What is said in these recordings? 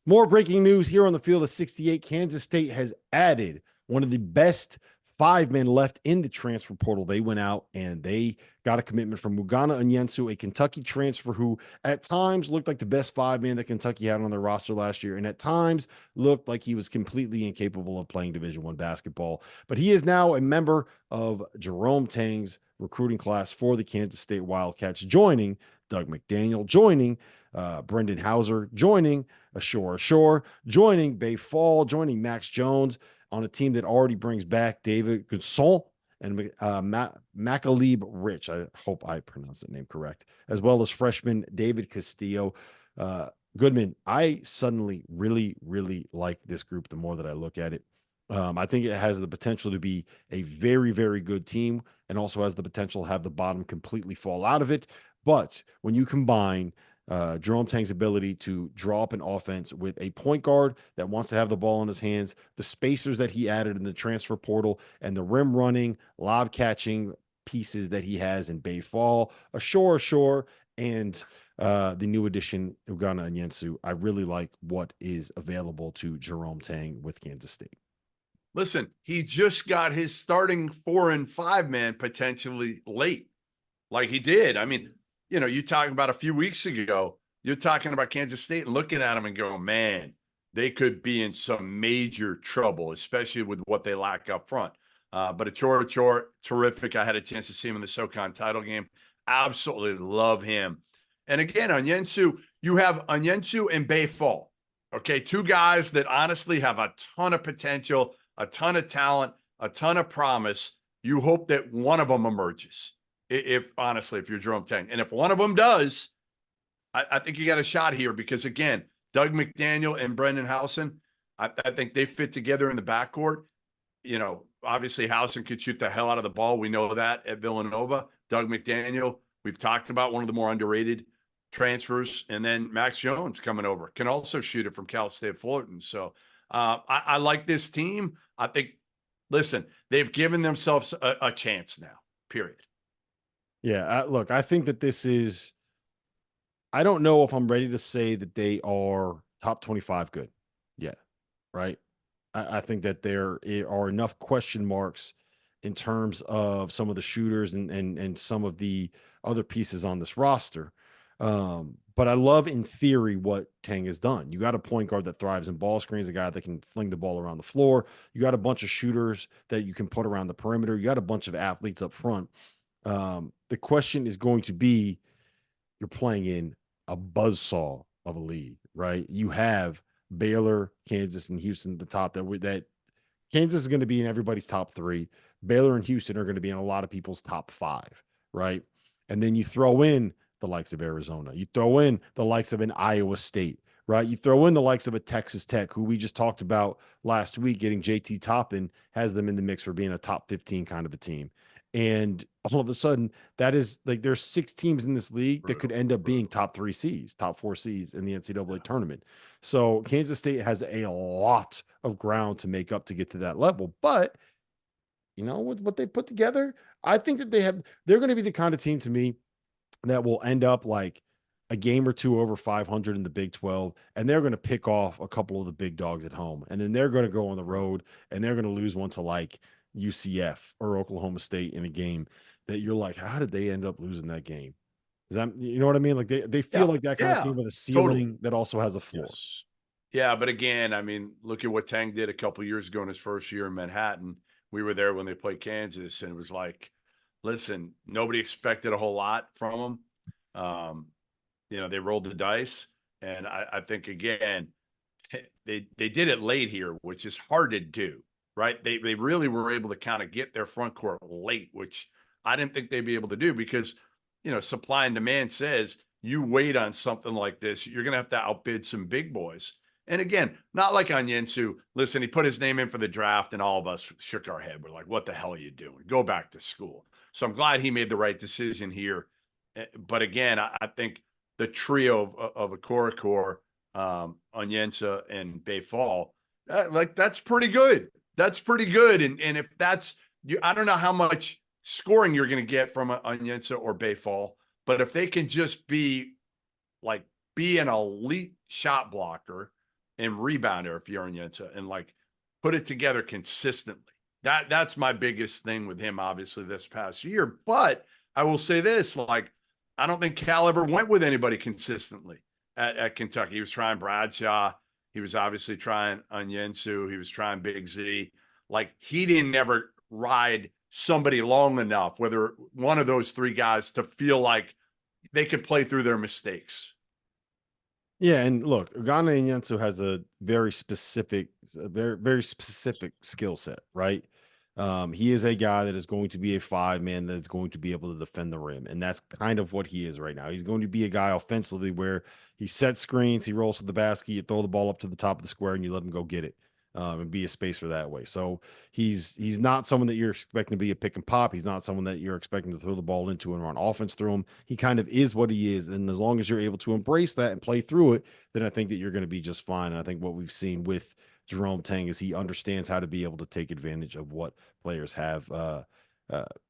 More breaking news here on the field of 68. Kansas State has added one of the best 5 men left in the transfer portal. They went out and they got a commitment from Ugonna Onyenso, a Kentucky transfer who at times looked like the best 5 man that Kentucky had on their roster last year, and at times looked like he was completely incapable of playing Division I basketball. But he is now a member of Jerome Tang's recruiting class for the Kansas State Wildcats, joining Doug McDaniel, joining Brendan Hauser, joining Ashore, joining Bay Fall, joining Max Jones on a team that already brings back David Goodson and Macaleb Rich. I hope I pronounced the name correct, as well as freshman David Castillo. Goodman, I suddenly really, really like this group the more that I look at it. I think it has the potential to be a very, very good team and also has the potential to have the bottom completely fall out of it. But when you combine Jerome Tang's ability to draw up an offense with a point guard that wants to have the ball in his hands, the spacers that he added in the transfer portal, and the rim running, lob catching pieces that he has in Bay Fall, Ashore, and the new addition, Ugonna Onyenso, I really like what is available to Jerome Tang with Kansas State. Listen, he just got his starting 4 and 5 man potentially late, like he did. I mean, you know, you talking about a few weeks ago, you're talking about Kansas State and looking at them and going, man, they could be in some major trouble, especially with what they lack up front. But Achor, terrific. I had a chance to see him in the SoCon title game. Absolutely love him. And again, Onyenso, you have Onyenso and Bay Fall. Okay, 2 guys that honestly have a ton of potential, a ton of talent, a ton of promise. You hope that one of them emerges. If you're Jerome Tang, and if one of them does, I think you got a shot here because again, Doug McDaniel and Brendan Hausen, I think they fit together in the backcourt. You know, obviously Hausen could shoot the hell out of the ball. We know that at Villanova. Doug McDaniel, we've talked about, one of the more underrated transfers, and then Max Jones coming over can also shoot it from Cal State Fullerton. So I like this team. I think, listen, they've given themselves a chance now. Period. Yeah, look, I think that this is, I don't know if I'm ready to say that they are top 25 good yet, right? I think that there are enough question marks in terms of some of the shooters and some of the other pieces on this roster. But I love in theory what Tang has done. You got a point guard that thrives in ball screens, a guy that can fling the ball around the floor. You got a bunch of shooters that you can put around the perimeter. You got a bunch of athletes up front. The question is going to be, you're playing in a buzzsaw of a league, right? You have Baylor, Kansas, and Houston at the top. That Kansas is going to be in everybody's top 3. Baylor and Houston are going to be in a lot of people's top 5, right? And then you throw in the likes of Arizona. You throw in the likes of an Iowa State, right? You throw in the likes of a Texas Tech, who we just talked about last week, getting JT Toppin, has them in the mix for being a top 15 kind of a team. And all of a sudden, that is like, there's 6 teams in this league that could end up being top 3 seeds, top 4 seeds in the NCAA tournament. So Kansas State has a lot of ground to make up to get to that level. But, you know, with what they put together, I think that they're going to be the kind of team to me that will end up like a game or 2 over 500 in the Big 12, and they're going to pick off a couple of the big dogs at home. And then they're going to go on the road and they're going to lose one to like UCF or Oklahoma State in a game that you're like, how did they end up losing that game? Is that, you know what I mean? Like they feel like that kind of team with a ceiling that also has a floor. Yes. Yeah, but again, I mean, look at what Tang did a couple of years ago in his first year in Manhattan. We were there when they played Kansas, and it was like, listen, nobody expected a whole lot from them. You know, they rolled the dice, and I think again, they did it late here, which is hard to do, right? They really were able to kind of get their front court late, which I didn't think they'd be able to do because, you know, supply and demand says you wait on something like this, you're going to have to outbid some big boys. And again, not like Onyenso. Listen, he put his name in for the draft, and all of us shook our head. We're like, what the hell are you doing? Go back to school. So I'm glad he made the right decision here. But again, I think the trio of Okorafor, Onyenso, and Bay Fall, that's pretty good. That's pretty good. And if that's, I don't know how much scoring you're going to get from Onyenso or Bay Fall, but if they can just be an elite shot blocker, and rebounder if you're Onyenso, and like put it together consistently. That's my biggest thing with him, obviously, this past year. But I will say this, like, I don't think Cal ever went with anybody consistently at Kentucky. He was trying Bradshaw. He was obviously trying Onyenso. He was trying Big Z. Like, he didn't ever ride somebody long enough, whether one of those three guys, to feel like they could play through their mistakes. Yeah, and look, Ugonna Onyenso has a very very specific skill set, right? He is a guy that is going to be a 5-man that's going to be able to defend the rim, and that's kind of what he is right now. He's going to be a guy offensively where he sets screens, he rolls to the basket, you throw the ball up to the top of the square, and you let him go get it. And be a spacer that way. So he's not someone that you're expecting to be a pick and pop. He's not someone that you're expecting to throw the ball into and run offense through him. He kind of is what he is. And as long as you're able to embrace that and play through it, then I think that you're going to be just fine. And I think what we've seen with Jerome Tang is he understands how to be able to take advantage of what players have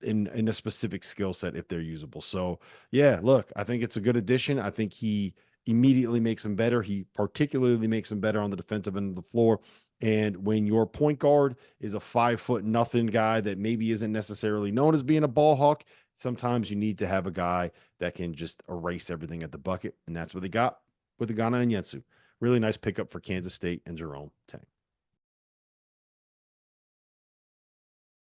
in a specific skill set if they're usable. So yeah, look, I think it's a good addition. I think he immediately makes him better. He particularly makes him better on the defensive end of the floor. And when your point guard is a 5 foot nothing guy that maybe isn't necessarily known as being a ball hawk, sometimes you need to have a guy that can just erase everything at the bucket. And that's what they got with the Ugonna Onyenso. Really nice pickup for Kansas State and Jerome Tang.